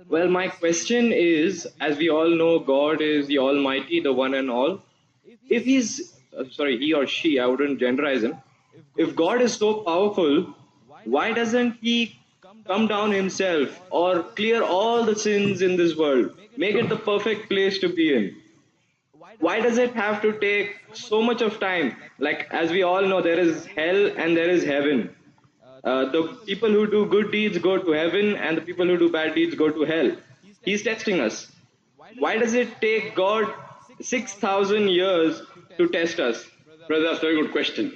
Well, my question is, as we all know, God is the Almighty, the one and all. If sorry, he or she, I wouldn't genderize him. If God is so powerful, why doesn't he come down himself or clear all the sins in this world, make it the perfect place to be in? Why does it have to take so much of time? Like, as we all know, there is hell and there is heaven. The people who do good deeds go to heaven, and the people who do bad deeds go to hell. He's testing us. Why does it take God 6,000 years to test us? Brother, that's a very good question.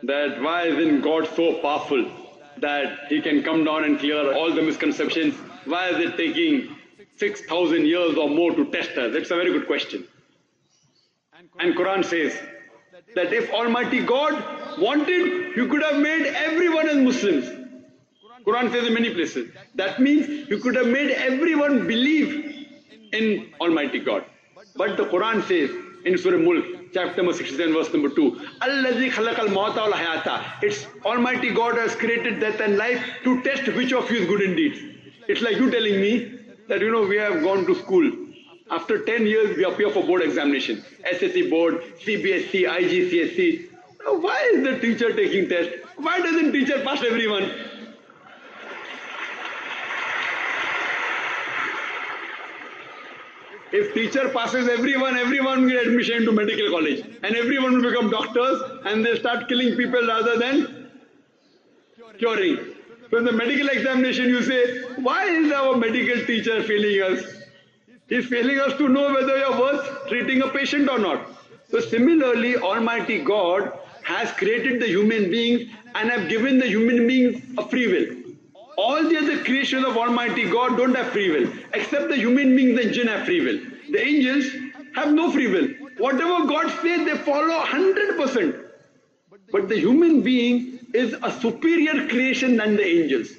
That why isn't God so powerful that he can come down and clear all the misconceptions? Why is it taking 6,000 years or more to test us? That's a very good question. And Quran says that if Almighty God wanted, he could have made everyone as Muslims. Quran says in many places. That means he could have made everyone believe in Almighty God. But the Quran says in Surah Mulk, chapter number 67, verse number 2, Allazi khalaqal mauta wal hayata. It's Almighty God has created death and life to test which of you is good in deeds. It's like you telling me that, we have gone to school. After 10 years, we appear for board examination. SSC board, CBSC, IGCSE. Why is the teacher taking test? Why doesn't teacher pass everyone? If teacher passes everyone, everyone will get admission into medical college. And everyone will become doctors and they start killing people rather than curing. So in the medical examination you say, why is our medical teacher failing us? He's failing us to know whether you're worth treating a patient or not. So similarly, Almighty God has created the human beings and have given the human beings a free will. All the other creations of Almighty God don't have free will, except the human beings and jinn have free will. The angels have no free will. Whatever God says, they follow 100%. But the human being is a superior creation than the angels.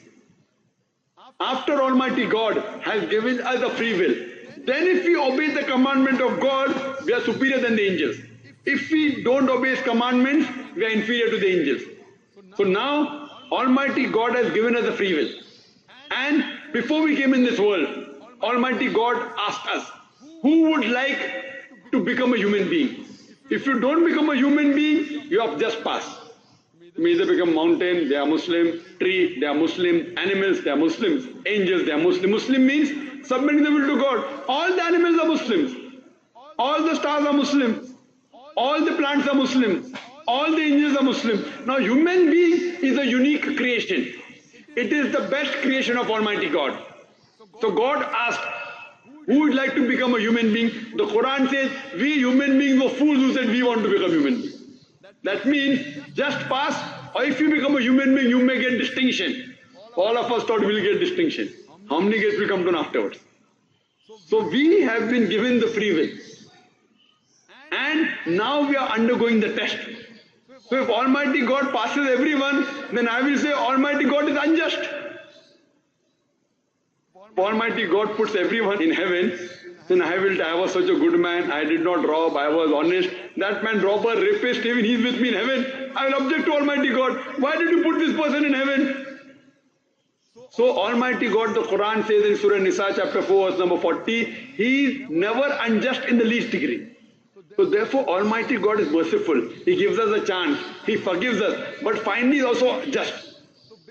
After Almighty God has given us a free will, then if we obey the commandment of God, we are superior than the angels. If we don't obey His commandments, we are inferior to the angels. So now, Almighty God has given us a free will. And before we came in this world, Almighty God asked us, who would like to become a human being? If you don't become a human being, you have just passed. You may either become mountain, they are Muslim, tree, they are Muslim, animals, they are Muslims, angels, they are Muslim. Muslim means submitting the will to God. All the animals are Muslims. All the stars are Muslims. All the plants are Muslims. All the angels are Muslim. Now human being is a unique creation. It is the best creation of Almighty God. So God asked, who would like to become a human being? The Quran says, we human beings were fools who said we want to become human beings. That means just pass, or if you become a human being, you may get distinction. All of us thought we'll get distinction. How many gets will come to know afterwards? So we have been given the free will. And now we are undergoing the test. So if Almighty God passes everyone, then I will say Almighty God is unjust. If Almighty God puts everyone in heaven, then I was such a good man, I did not rob, I was honest. That man, robber, rapist, even he's with me in heaven. I will object to Almighty God. Why did you put this person in heaven? So Almighty God, the Quran says in Surah Nisa chapter 4 verse number 40, He is never unjust in the least degree. So therefore Almighty God is merciful. He gives us a chance. He forgives us. But finally is also just.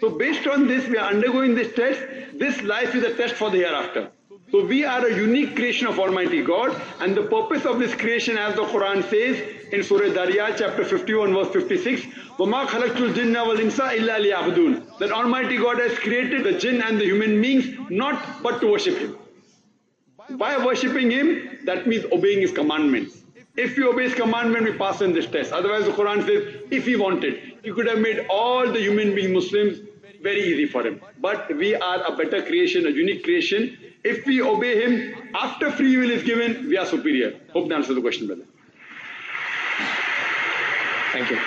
So based on this, we are undergoing this test. This life is a test for the hereafter. So we are a unique creation of Almighty God, and the purpose of this creation, as the Quran says in Surah Dariyat chapter 51 verse 56, وَمَا خَلَقْتُ الْجِنَّ وَالْإِنسَ إِلَّا لِيَعْبُدُونَ. That Almighty God has created the jinn and the human beings not but to worship Him. By worshipping Him, that means obeying His commandments. If we obey His commandment, we pass in this test. Otherwise the Quran says, if He wanted, He could have made all the human beings Muslims very easy for Him. But we are a better creation, a unique creation. If we obey Him, after free will is given, we are superior. Hope that answers the question, brother. Thank you.